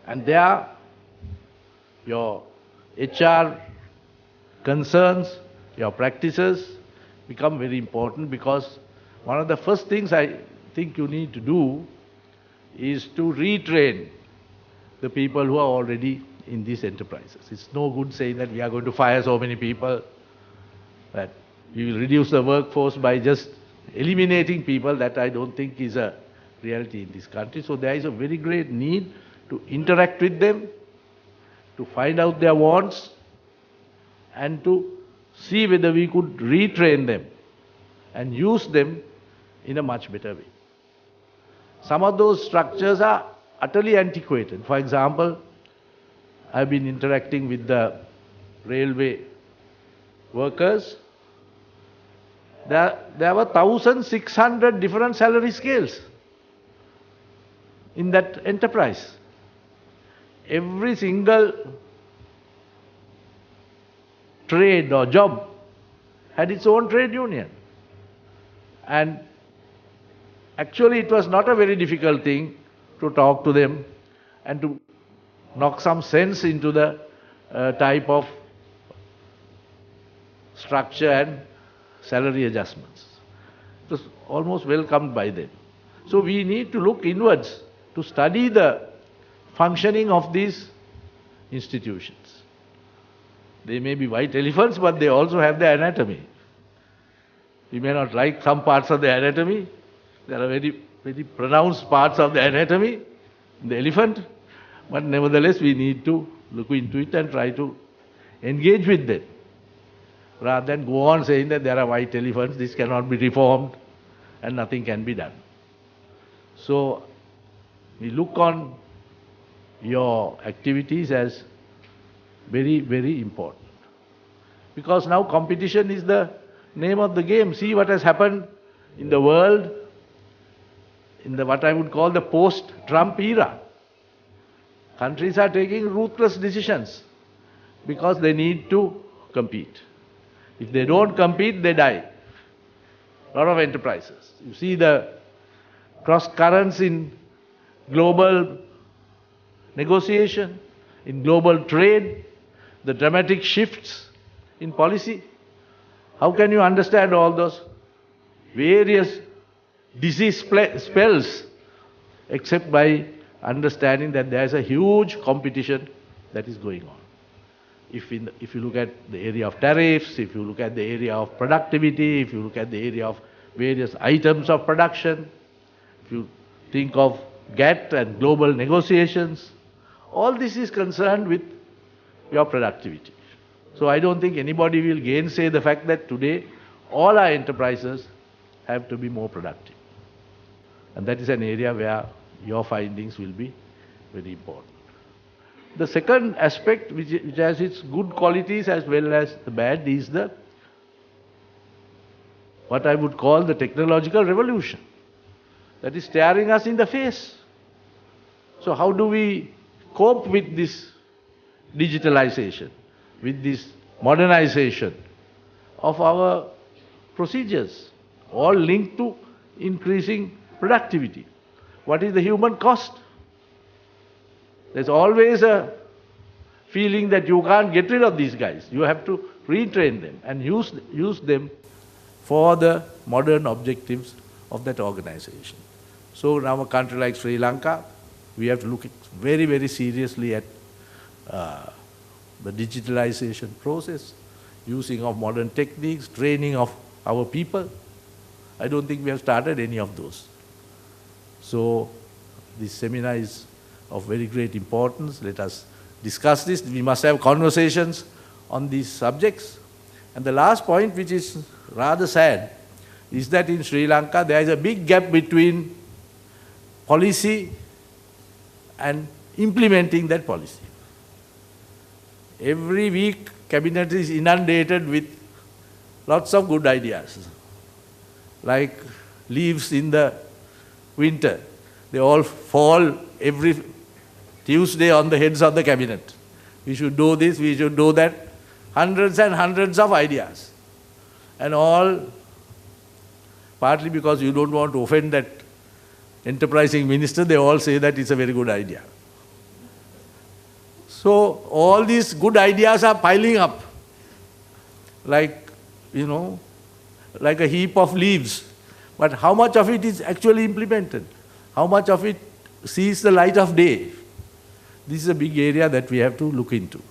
And there, your HR concerns, your practices become very important, because one of the first things I think you need to do is to retrain the people who are already in these enterprises. It's no good saying that we are going to fire so many people, that we will reduce the workforce by just eliminating people. That I don't think is a reality in this country. So there is a very great need to interact with them, to find out their wants, and to see whether we could retrain them and use them in a much better way. Some of those structures are utterly antiquated. For example, I've been interacting with the railway workers. There were 1,600 different salary scales in that enterprise. Every single trade or job had its own trade union. And actually it was not a very difficult thing to talk to them and to knock some sense into the type of structure and salary adjustments. It was almost welcomed by them. So we need to look inwards to study the functioning of these institutions. They may be white elephants, but they also have their anatomy. We may not like some parts of the anatomy. There are very, very pronounced parts of the anatomy in the elephant, but nevertheless we need to look into it and try to engage with them, rather than go on saying that there are white elephants, this cannot be reformed, and nothing can be done. So we look on your activities as very, very important. Because now competition is the name of the game. See what has happened in the world in the what I would call the post-Trump era. Countries are taking ruthless decisions because they need to compete. If they don't compete, they die. A lot of enterprises. You see the cross currents in global negotiation, in global trade, the dramatic shifts in policy. How can you understand all those various disease spells except by understanding that there is a huge competition that is going on? If you look at the area of tariffs, if you look at the area of productivity, if you look at the area of various items of production, if you think of GATT and global negotiations, all this is concerned with your productivity. So I don't think anybody will gainsay the fact that today all our enterprises have to be more productive. And that is an area where your findings will be very important. The second aspect, which has its good qualities as well as the bad, is the what I would call the technological revolution that is staring us in the face. So how do we cope with this digitalization, with this modernization of our procedures, all linked to increasing productivity? What is the human cost? There's always a feeling that you can't get rid of these guys. You have to retrain them and use them for the modern objectives of that organization. So now a country like Sri Lanka, we have to look very, very seriously at the digitalization process, using of modern techniques, training of our people. I don't think we have started any of those. So this seminar is of very great importance. Let us discuss this. We must have conversations on these subjects. And the last point, which is rather sad, is that in Sri Lanka there is a big gap between policy and implementing that policy. Every week, cabinet is inundated with lots of good ideas, like leaves in the winter. They all fall every Tuesday on the heads of the cabinet. We should do this, we should do that. Hundreds and hundreds of ideas. And all, partly because you don't want to offend that enterprising minister, they all say that it's a very good idea. So all these good ideas are piling up like, like a heap of leaves. But how much of it is actually implemented? How much of it sees the light of day? This is a big area that we have to look into.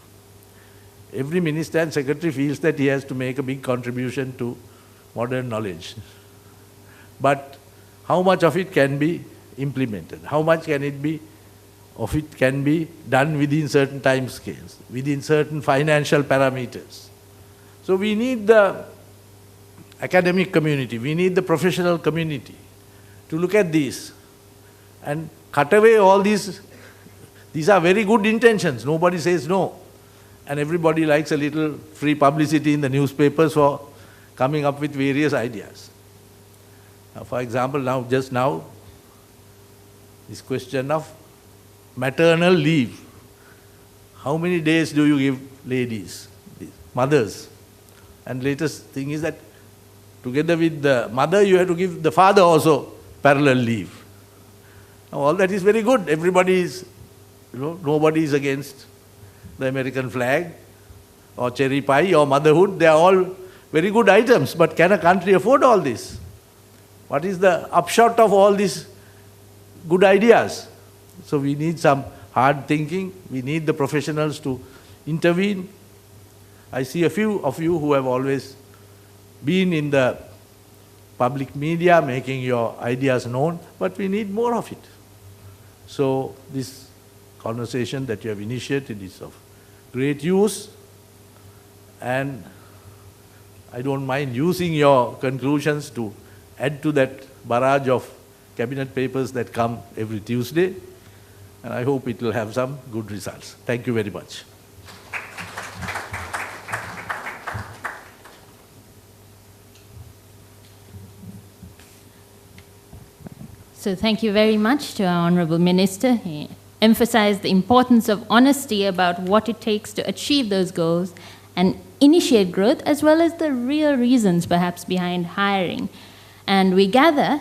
Every minister and secretary feels that he has to make a big contribution to modern knowledge. But how much of it can be implemented? How much can it be done within certain time scales, within certain financial parameters? So we need the academic community, we need the professional community to look at these and cut away all these. These are very good intentions, nobody says no. And everybody likes a little free publicity in the newspapers for coming up with various ideas. For example, just now, this question of maternal leave. How many days do you give ladies, mothers? And latest thing is that together with the mother, you have to give the father also parallel leave. Now, all that is very good. Everybody is, nobody is against the American flag or cherry pie or motherhood. They are all very good items. But can a country afford all this? What is the upshot of all these good ideas? So we need some hard thinking. We need the professionals to intervene. I see a few of you who have always been in the public media making your ideas known, but we need more of it. So this conversation that you have initiated is of great use, and I don't mind using your conclusions to add to that barrage of cabinet papers that come every Tuesday, and I hope it will have some good results. Thank you very much. So thank you very much to our Honourable Minister. He emphasized the importance of honesty about what it takes to achieve those goals and initiate growth, as well as the real reasons perhaps behind hiring. And we gather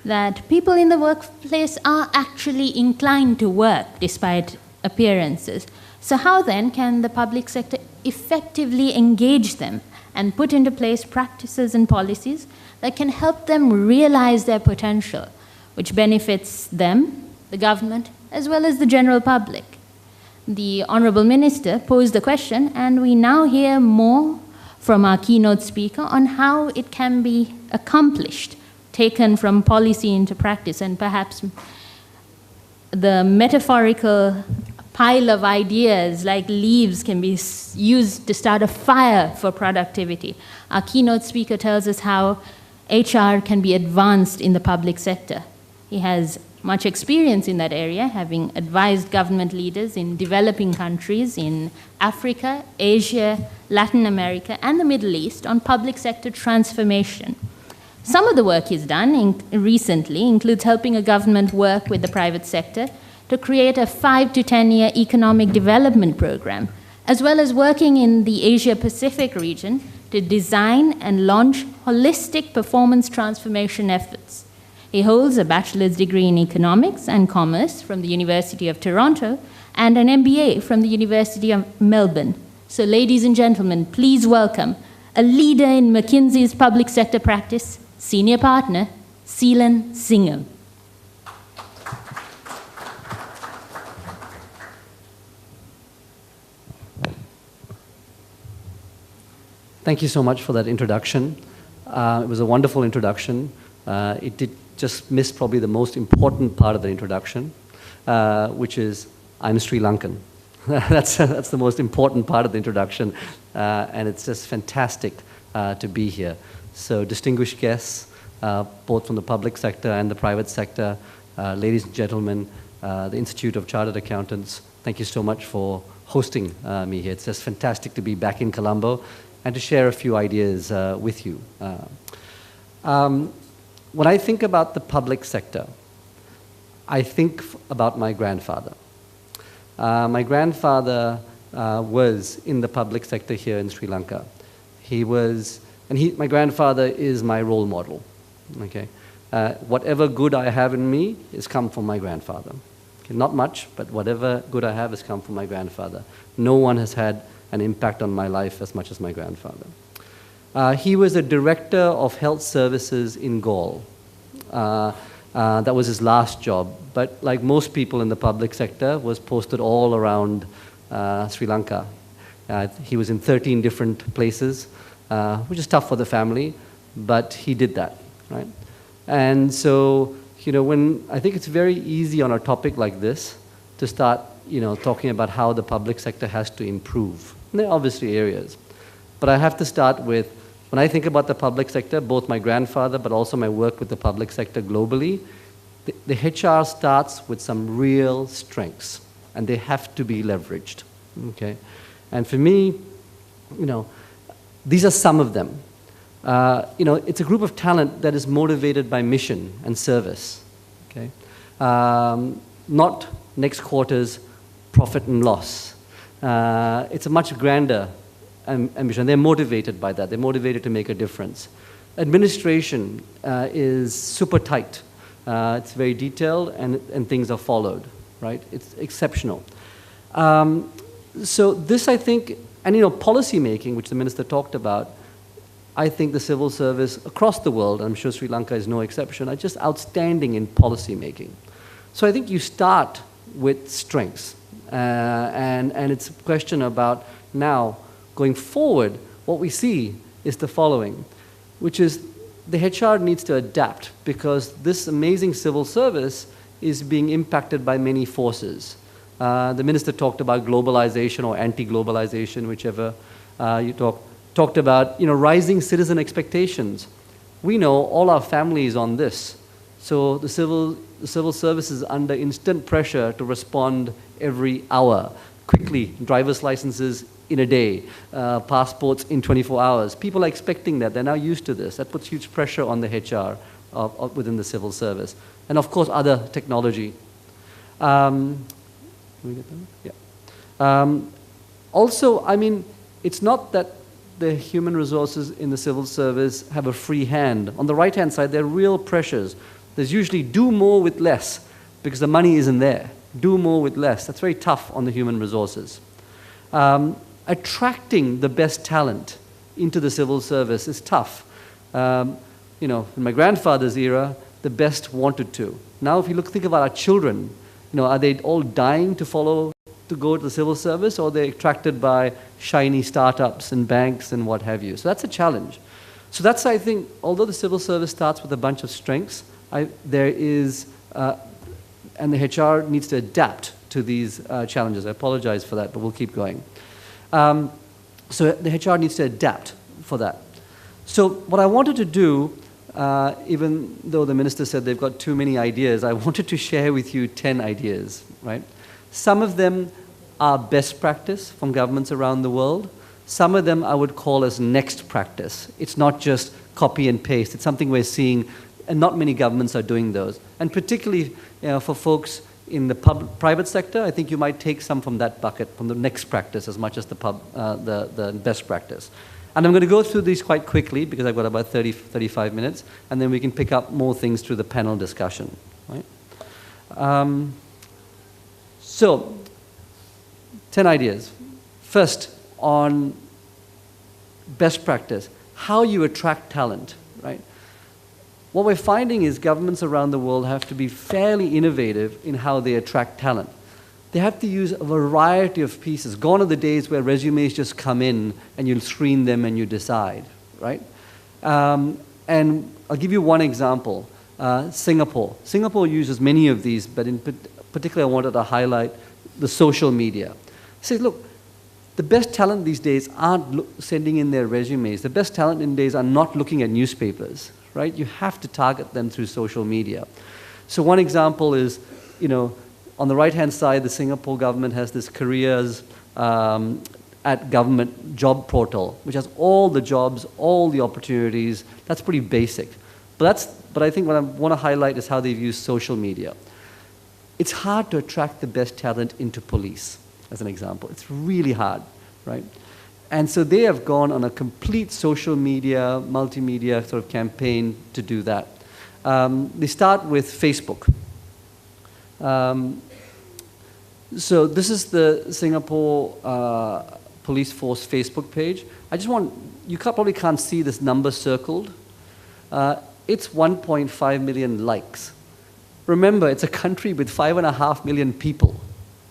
that people in the workplace are actually inclined to work despite appearances. So how then can the public sector effectively engage them and put into place practices and policies that can help them realize their potential, which benefits them, the government, as well as the general public? The Honourable Minister posed the question, and we now hear more from our keynote speaker on how it can be accomplished, taken from policy into practice, and perhaps the metaphorical pile of ideas like leaves can be used to start a fire for productivity. Our keynote speaker tells us how HR can be advanced in the public sector. He has much experience in that area, having advised government leaders in developing countries in Africa, Asia, Latin America, and the Middle East on public sector transformation. Some of the work he's done recently includes helping a government work with the private sector to create a 5 to 10-year economic development program, as well as working in the Asia-Pacific region to design and launch holistic performance transformation efforts. He holds a bachelor's degree in economics and commerce from the University of Toronto and an MBA from the University of Melbourne. So ladies and gentlemen, please welcome a leader in McKinsey's public sector practice, Senior Partner, Seelan Singham. Thank you so much for that introduction. It was a wonderful introduction. It did just miss probably the most important part of the introduction, which is I'm Sri Lankan. That's the most important part of the introduction, and it's just fantastic to be here. So distinguished guests, both from the public sector and the private sector, ladies and gentlemen, the Institute of Chartered Accountants, thank you so much for hosting me here. It's just fantastic to be back in Colombo and to share a few ideas with you. When I think about the public sector, I think about my grandfather. My grandfather was in the public sector here in Sri Lanka. My grandfather is my role model. Okay, whatever good I have in me has come from my grandfather. Okay, not much, but whatever good I have has come from my grandfather. No one has had an impact on my life as much as my grandfather. He was a director of health services in Gaul. That was his last job, but like most people in the public sector, was posted all around Sri Lanka. He was in 13 different places, which is tough for the family, but he did that, right? And so, when I think it's very easy on a topic like this to start, talking about how the public sector has to improve. And there are obviously areas, but I have to start with, when I think about the public sector, both my grandfather, but also my work with the public sector globally, the HR starts with some real strengths, and they have to be leveraged, okay? And for me, these are some of them. It's a group of talent that is motivated by mission and service, okay? Not next quarter's profit and loss. It's a much grander ambition. They're motivated by that. They're motivated to make a difference. Administration is super tight. It's very detailed, and things are followed, right? It's exceptional. So this, I think, and policy making, which the minister talked about, I think the civil service across the world, I'm sure Sri Lanka is no exception, are just outstanding in policy making. So I think you start with strengths, and it's a question about now, going forward, what we see is the following, which is the HR needs to adapt, because this amazing civil service is being impacted by many forces. The minister talked about globalization or anti-globalization, whichever you talked about, rising citizen expectations. We know all our family is on this. So the civil service is under instant pressure to respond every hour, quickly, driver's licenses in a day, passports in 24 hours. People are expecting that. They're now used to this. That puts huge pressure on the HR within the civil service. And of course, other technology. Can we get that? Yeah. Also, it's not that the human resources in the civil service have a free hand. On the right-hand side, there are real pressures. There's usually do more with less, because the money isn't there. Do more with less. That's very tough on the human resources. Attracting the best talent into the civil service is tough. In my grandfather's era, the best wanted to. Now, if you think about our children, are they all dying to go to the civil service, or are they attracted by shiny startups and banks and what have you? So that's a challenge. So that's, I think, although the civil service starts with a bunch of strengths, and the HR needs to adapt to these challenges. I apologize for that, but we'll keep going. So the HR needs to adapt for that. So what I wanted to do, even though the minister said they've got too many ideas, I wanted to share with you 10 ideas, right? Some of them are best practice from governments around the world. Some of them I would call as next practice. It's not just copy and paste. It's something we're seeing, and not many governments are doing those. And particularly for folks in the private sector, I think you might take some from that bucket, from the next practice as much as the best practice. And I'm going to go through these quite quickly because I've got about 35 minutes, and then we can pick up more things through the panel discussion. Right? So, 10 ideas. First, on best practice, how you attract talent, right? What we're finding is governments around the world have to be fairly innovative in how they attract talent. They have to use a variety of pieces. Gone are the days where resumes just come in and you'll screen them and you decide, right? And I'll give you one example. Singapore. Singapore uses many of these, but in particular I wanted to highlight the social media. Say, look, the best talent these days aren't sending in their resumes. The best talent in days are not looking at newspapers, right? You have to target them through social media. So one example is, on the right-hand side, the Singapore government has this careers at government job portal, which has all the jobs, all the opportunities. That's pretty basic. But I think what I want to highlight is how they've used social media. It's hard to attract the best talent into police, as an example. It's really hard, right? And so they have gone on a complete social media, multimedia sort of campaign to do that. They start with Facebook. So this is the Singapore Police Force Facebook page. I just want, you probably can't see this number circled. It's 1.5 million likes. Remember, it's a country with 5.5 million people,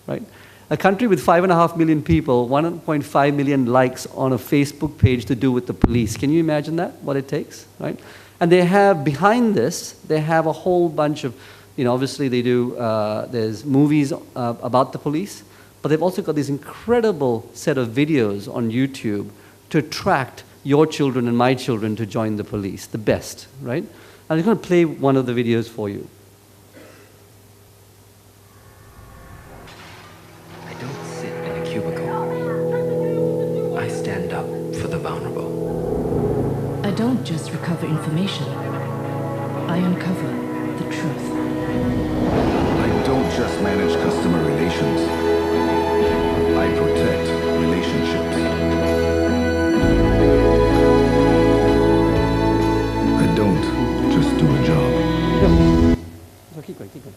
right? A country with 5.5 million people, 1.5 million likes on a Facebook page to do with the police. Can you imagine that, what it takes, right? And they have, behind this, they have a whole bunch of, you know, obviously they do, there's movies about the police, but they've also got this incredible set of videos on YouTube to attract your children and my children to join the police, the best, right? I'm just going to play one of the videos for you. I don't sit in a cubicle. I stand up for the vulnerable. I don't just recover information. I uncover the truth. I don't just manage customer relations. I protect relationships. I don't just do a job. So keep going, keep going.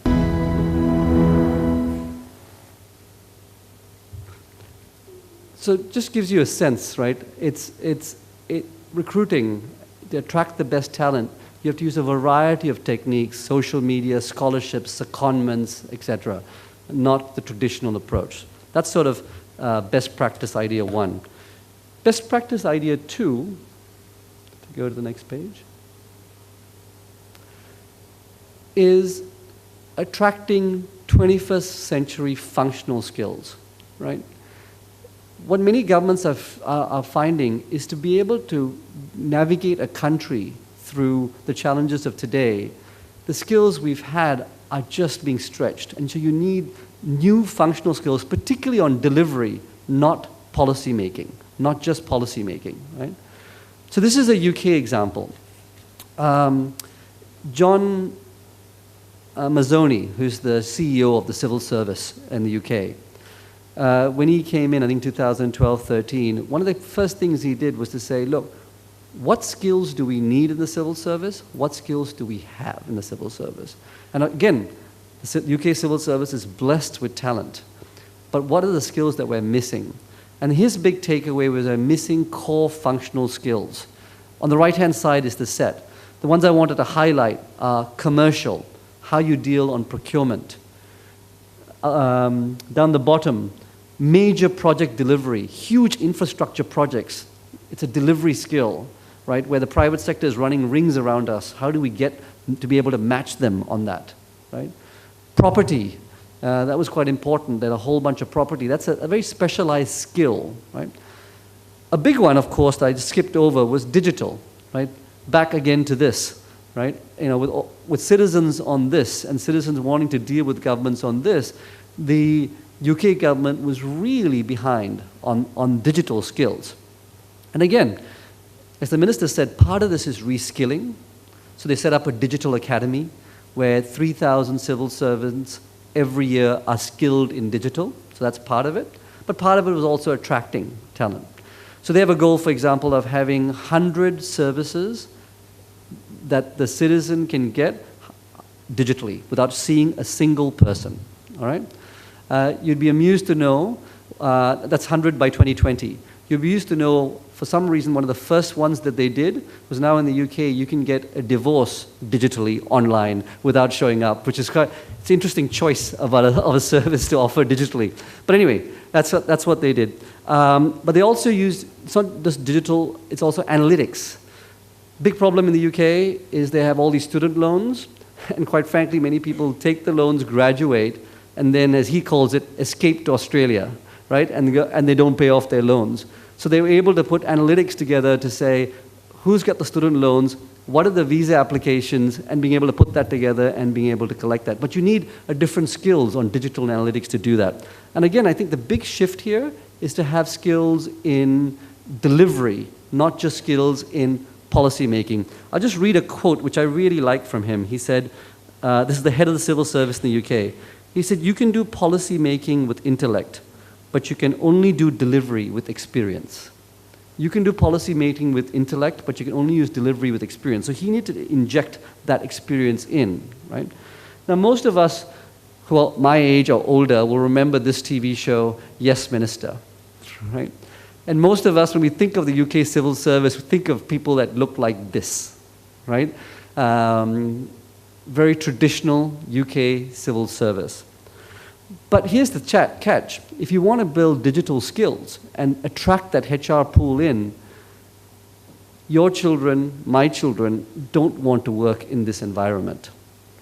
So it just gives you a sense, right? Recruiting, to attract the best talent, you have to use a variety of techniques, social media, scholarships, secondments, etc., not the traditional approach. That's sort of best practice idea 1. Best practice idea 2, to go to the next page, is attracting 21st century functional skills, right? What many governments are finding is to be able to navigate a country through the challenges of today, the skills we've had are just being stretched. And so you need new functional skills, particularly on delivery, not policy making, not just policy making, right? So this is a UK example. John Mazzoni, who's the CEO of the civil service in the UK, when he came in, I think 2012-13, one of the first things he did was to say, look, what skills do we need in the civil service? What skills do we have in the civil service? And again, the UK civil service is blessed with talent, but what are the skills that we're missing? And his big takeaway was we're missing core functional skills. On the right-hand side is the set. The ones I wanted to highlight are commercial, how you deal on procurement. Down the bottom, major project delivery, huge infrastructure projects. It's a delivery skill, right? Where the private sector is running rings around us. How do we get to be able to match them on that, right? Property, that was quite important. There are a whole bunch of property. That's a very specialized skill, right? A big one, of course, that I just skipped over was digital, right? Back again to this, right? You know, with citizens on this and citizens wanting to deal with governments on this, the UK government was really behind on digital skills. And again, as the minister said, part of this is reskilling. So they set up a digital academy where 3,000 civil servants every year are skilled in digital. So that's part of it. But part of it was also attracting talent. So they have a goal, for example, of having 100 services that the citizen can get digitally without seeing a single person, all right? You'd be amused to know, that's 100 by 2020. You'd be used to know, for some reason, one of the first ones that they did was now in the UK, you can get a divorce digitally online without showing up, which is quite, it's an interesting choice of a service to offer digitally. But anyway, that's what they did. But they also used, it's not just digital, it's also analytics. Big problem in the UK is they have all these student loans, and quite frankly, many people take the loans, graduate, and then, as he calls it, escape to Australia, right? And they don't pay off their loans. So they were able to put analytics together to say, who's got the student loans, what are the visa applications, and being able to put that together and being able to collect that. But you need a different skills on digital analytics to do that. And again, I think the big shift here is to have skills in delivery, not just skills in policy making. I'll just read a quote which I really like from him. He said, this is the head of the civil service in the UK. He said, you can do policy making with intellect, but you can only do delivery with experience. You can do policy making with intellect, but you can only use delivery with experience. So he needed to inject that experience in, right? Now, most of us well, my age or older will remember this TV show, Yes Minister, right? And most of us, when we think of the UK civil service, we think of people that look like this, right? Very traditional UK civil service. But here's the catch. If you want to build digital skills and attract that HR pool in, your children, my children, don't want to work in this environment,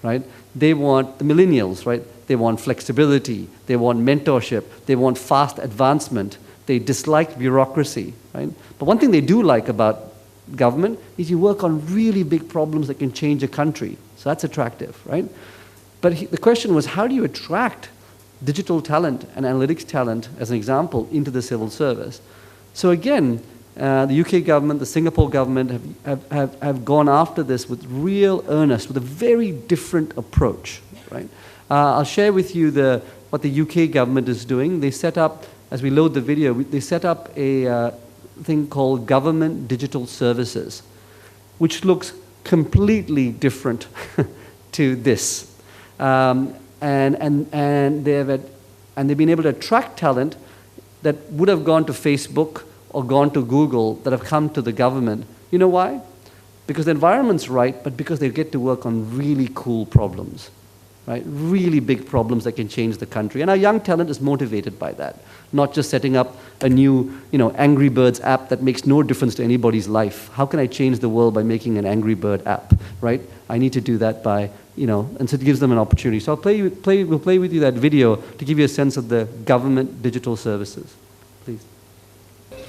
right? They want, the millennials, right? They want flexibility, they want mentorship, they want fast advancement, they dislike bureaucracy, right? But one thing they do like about government is you work on really big problems that can change a country. So that's attractive, right? But the question was, how do you attract digital talent and analytics talent, as an example, into the civil service? So again, the UK government, the Singapore government have gone after this with real earnest, with a very different approach, right? I'll share with you what the UK government is doing. They set up, as we load the video, they set up a thing called Government Digital Services, which looks completely different to this. And they've been able to attract talent that would have gone to Facebook or gone to Google that have come to the government. You know why? Because the environment's right, but because they get to work on really cool problems, right? Really big problems that can change the country. And our young talent is motivated by that, not just setting up a new, Angry Birds app that makes no difference to anybody's life. How can I change the world by making an Angry Bird app, right? I need to do that by, and so it gives them an opportunity. So we'll play with you that video to give you a sense of the government digital services. Please.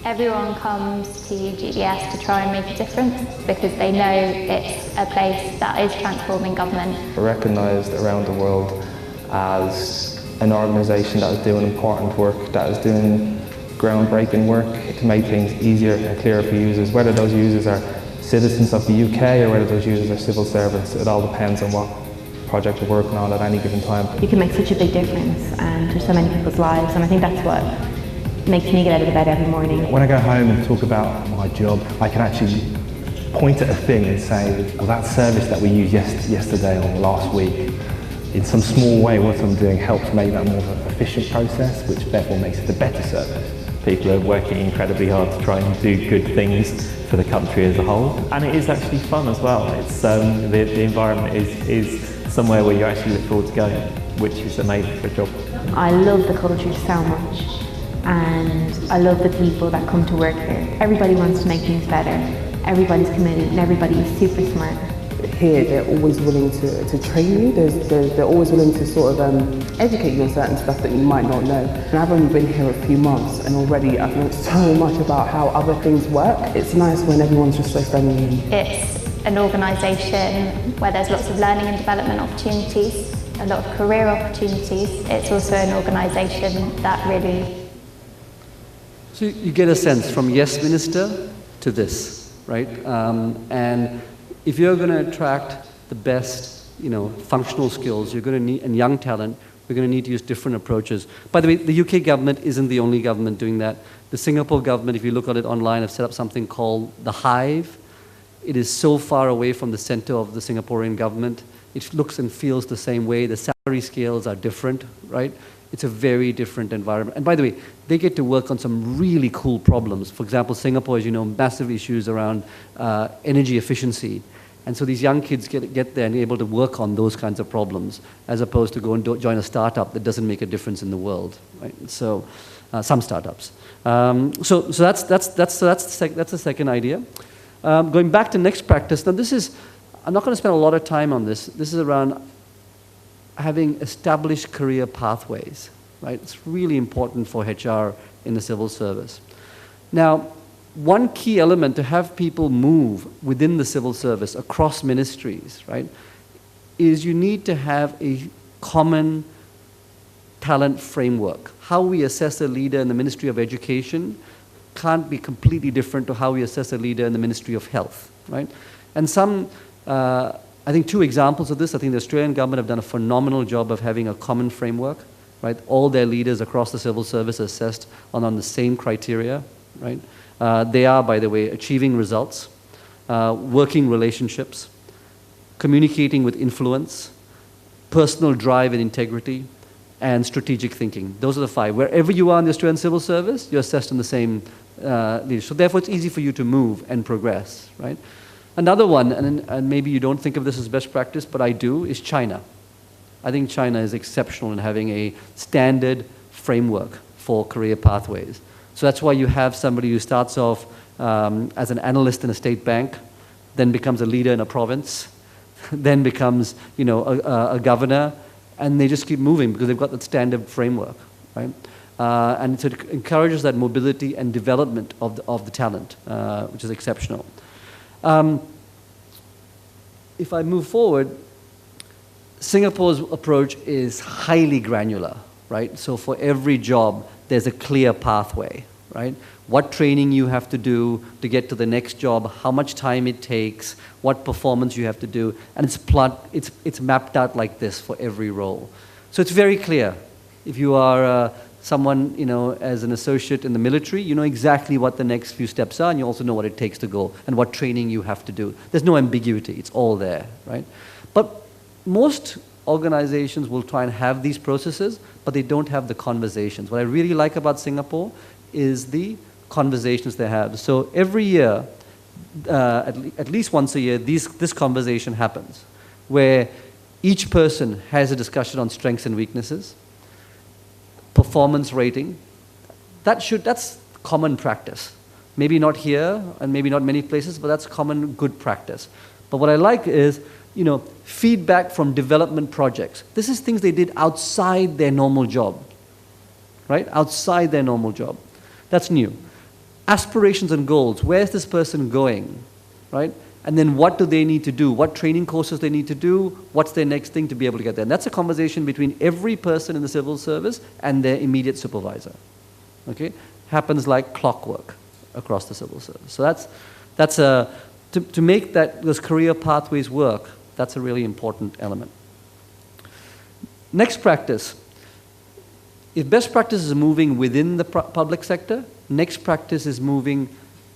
Everyone comes to GDS to try and make a difference because they know it's a place that is transforming government. We're recognised around the world as an organisation that is doing important work, that is doing groundbreaking work to make things easier and clearer for users, whether those users are citizens of the UK or whether those users are civil servants. It all depends on what project we're working on at any given time. You can make such a big difference to so many people's lives, and I think that's what makes me get out of bed every morning. When I go home and talk about my job, I can actually point at a thing and say, well, that service that we used yesterday or last week, in some small way what I'm doing helps make that more of an efficient process, which therefore makes it a better service. People are working incredibly hard to try and do good things for the country as a whole. And it is actually fun as well. It's the environment is somewhere where you actually look forward to going, which is amazing for a job. I love the culture so much. And I love the people that come to work here. Everybody wants to make things better. Everybody's committed and everybody is super smart. Here they're always willing to train you. They're always willing to sort of educate you on certain stuff that you might not know. And I've only been here a few months and already I've learned so much about how other things work. It's nice when everyone's just so friendly. It's an organisation where there's lots of learning and development opportunities, a lot of career opportunities. It's also an organisation that really... So you get a sense from Yes Minister to this, right? And if you're going to attract the best, functional skills, you're going to need, and young talent, we're going to need to use different approaches. By the way, the UK government isn't the only government doing that. The Singapore government, if you look at it online, have set up something called the Hive. It is so far away from the center of the Singaporean government. It looks and feels the same way. The salary scales are different, right? It's a very different environment. And by the way, they get to work on some really cool problems. For example, Singapore, as you know, massive issues around energy efficiency. And so these young kids get there and are able to work on those kinds of problems, as opposed to go and join a startup that doesn't make a difference in the world. Right? So some startups. So that's the second idea. Going back to next practice. Now this is, I'm not going to spend a lot of time on this. This is around having established career pathways, right? It's really important for HR in the civil service. Now, one key element to have people move within the civil service across ministries, right, is you need to have a common talent framework. How we assess a leader in the Ministry of Education can't be completely different to how we assess a leader in the Ministry of Health, right? And I think two examples of this. I think the Australian government have done a phenomenal job of having a common framework, right? All their leaders across the civil service are assessed on the same criteria, right? They are, by the way, achieving results, working relationships, communicating with influence, personal drive and integrity, and strategic thinking. Those are the 5. Wherever you are in the Australian civil service, you're assessed in the same leadership. So therefore, it's easy for you to move and progress, right? Another one, and maybe you don't think of this as best practice, but I do, is China. I think China is exceptional in having a standard framework for career pathways. So that's why you have somebody who starts off as an analyst in a state bank, then becomes a leader in a province, then becomes, a governor, and they just keep moving because they've got that standard framework, right? And so it encourages that mobility and development of the talent, which is exceptional. If I move forward, Singapore's approach is highly granular, right? So for every job, there's a clear pathway, right? What training you have to do to get to the next job, how much time it takes, what performance you have to do, and it's mapped out like this for every role. So it's very clear. If you are someone, as an associate in the military, you know exactly what the next few steps are, and you also know what it takes to go and what training you have to do. There's no ambiguity. It's all there, right? But most organizations will try and have these processes, but they don't have the conversations. What I really like about Singapore is the conversations they have. So every year, at least once a year, this conversation happens, where each person has a discussion on strengths and weaknesses, performance rating. That's common practice. Maybe not here, and maybe not many places, but that's common good practice. But what I like is, feedback from development projects. This is things they did outside their normal job, right? Outside their normal job. That's new. Aspirations and goals. Where's this person going, right? And then what do they need to do? What training courses they need to do? What's their next thing to be able to get there? And that's a conversation between every person in the civil service and their immediate supervisor, okay? Happens like clockwork across the civil service. So to make those career pathways work, that's a really important element. Next practice. If best practice is moving within the public sector, next practice is moving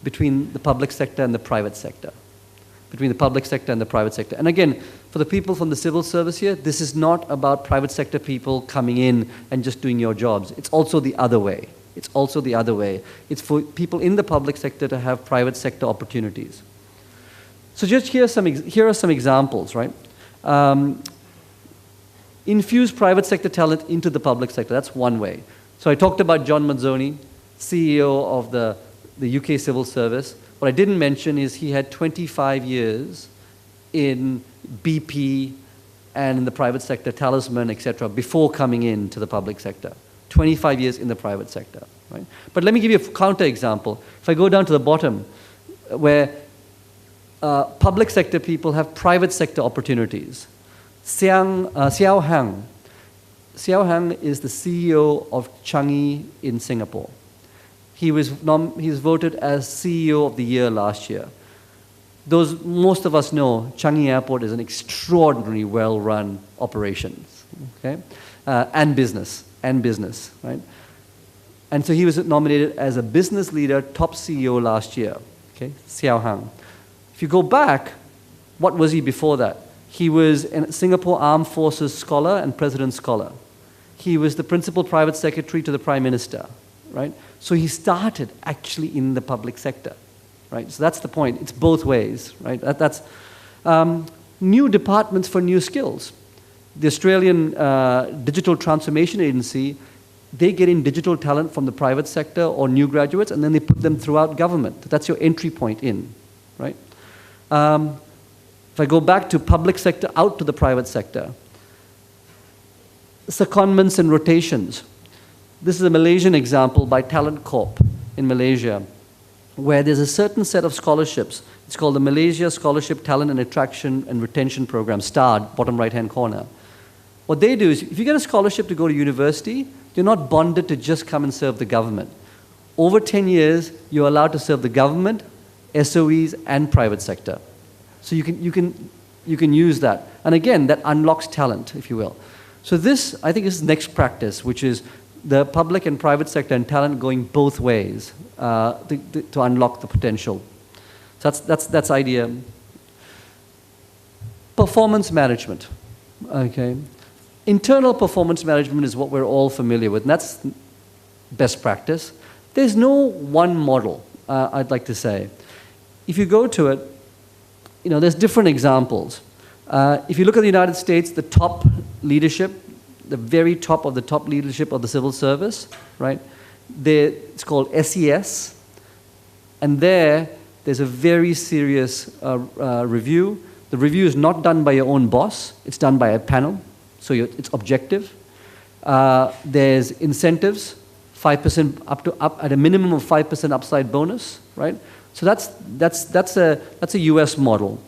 between the public sector and the private sector. Between the public sector and the private sector. And again, for the people from the civil service here, this is not about private sector people coming in and just doing your jobs. It's also the other way. It's also the other way. It's for people in the public sector to have private sector opportunities. So just here are some examples, right? Infuse private sector talent into the public sector. That's one way. So I talked about John Mazzoni, CEO of the UK Civil Service. What I didn't mention is he had 25 years in BP and in the private sector, Talisman, etc., before coming into the public sector. 25 years in the private sector, right? But let me give you a counter example. If I go down to the bottom, where public sector people have private sector opportunities. Xiao Hang. Xiao Hang is the CEO of Changi in Singapore. He was voted as CEO of the year last year. Most of us know Changi Airport is an extraordinarily well-run operation, okay? And business, right? And so he was nominated as a business leader, top CEO last year, okay? Xiao Hang. If you go back, what was he before that? He was a Singapore Armed Forces Scholar and President Scholar. He was the principal private secretary to the Prime Minister, right? So he started actually in the public sector, right? So that's the point. It's both ways, right? That's new departments for new skills. The Australian Digital Transformation Agency, they get in digital talent from the private sector or new graduates, and then they put them throughout government. That's your entry point in, right? If I go back to public sector out to the private sector, secondments and rotations. This is a Malaysian example by Talent Corp in Malaysia, where there's a certain set of scholarships. It's called the Malaysia Scholarship Talent and Attraction and Retention Program, starred, bottom right-hand corner. What they do is, if you get a scholarship to go to university, you're not bonded to just come and serve the government. Over 10 years, you're allowed to serve the government, SOEs, and private sector. So you can use that. And again, that unlocks talent, if you will. So this, I think, is next practice, which is the public and private sector and talent going both ways to unlock the potential. So that's idea. Performance management. Okay. Internal performance management is what we're all familiar with, and that's best practice. There's no one model, I'd like to say. If you go to it, there's different examples. If you look at the United States, the top leadership, the very top of the top leadership of the civil service, right? It's called SES, and there's a very serious review. The review is not done by your own boss, it's done by a panel, so it's objective. There's incentives, 5% up at a minimum of 5% upside bonus, right? So that's a US model.